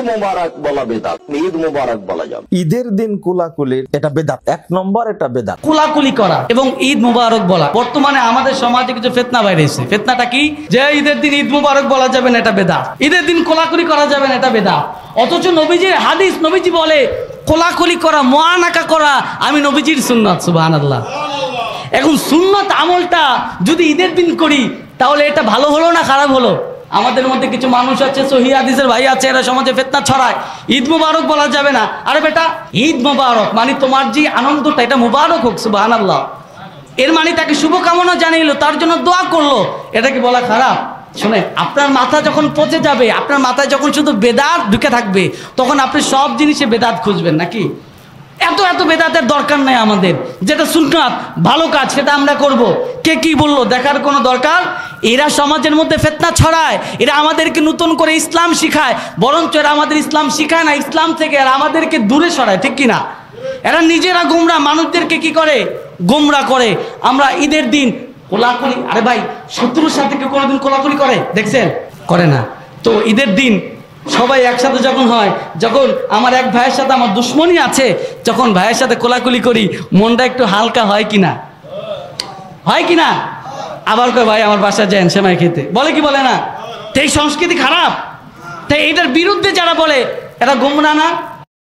মুবারক বলা বেদাত, ঈদ মুবারক বলা যাবে। ঈদের দিন কোলাকুলির এটা বেদাত, 1 নম্বর এটা বেদাত। কোলাকুলি করা এবং ঈদ মুবারক বলা, বর্তমানে আমাদের সমাজে কিছু ফিতনা বাইরেছে। ফিতনাটা কি? যে ঈদের দিন ঈদ মুবারক বলা যাবে না, এটা বেদাত। ঈদের দিন কোলাকুলি করা যাবে না, এটা বেদাত। অথচ নবীজির হাদিস, নবীজি বলে কোলাকুলি করা, মুআনাকা করা আমি নবীজির সুন্নাত। সুবহানাল্লাহ। এখন সুন্নাত আমলটা যদি ঈদের দিন করি তাহলে এটা ভালো হলো না খারাপ হলো? আমাদের মধ্যে কিছু মানুষ আছে, সহিহ হাদিসের ভাই আছে, এরা সমাজে ফিতনা ছড়ায়, ঈদ মুবারক বলা যাবে না। আরে বেটা, ঈদ মুবারক মানে তোমার যে আনন্দটা, এটা মুবারক হোক। সুবহানাল্লাহ। এর মানে তাকে শুভকামনা জানাইলো, তার জন্য দোয়া করলো, এটা কি বলা খারাপ? শুনে, আপনার মাথা যখন পচে যাবে, আপনার মাথায় যখন শুধু বেদাত ঢুকে থাকবে, তখন আপনি সব জিনিসে বেদাত খুঁজবেন নাকি? এত বেদাতের দরকার নাই আমাদের। যেটা সুন্নাত ভালো কাজ সেটা আমরা করব। কে কি বললো দেখার কোনো দরকার। এরা সমাজের মধ্যে ফিতনা ছড়ায়, এরা আমাদেরকে নতুন করে ইসলাম শিখায়, বরঞ্চ এরা আমাদের ইসলাম শিখায় না, ইসলাম থেকে এরা আমাদেরকে দূরে সরায়, ঠিক কিনা? এরা নিজেরা গোমরা, মানুষদেরকে কি করে? গোমরা করে। আমরা ঈদের দিন কোলাকুলি, আরে ভাই, শত্রুর সাথে কেউ কোনোদিন কোলাকুলি করে দেখছেন? করে না। তো ঈদের দিন সবাই একসাথে যখন হয়, যখন আমার এক ভাইয়ের সাথে আমার দুশ্মনী আছে, যখন ভাইয়ের সাথে কোলাকুলি করি, মনটা একটু হালকা হয় কিনা? হয় কিনা? আবার কয় ভাই আমার বাসায় যান সেমাই খেতে, বলে কি বলে না? তো এই সংস্কৃতি খারাপ। তাই এটার বিরুদ্ধে যারা বলে এরা গোমরা না?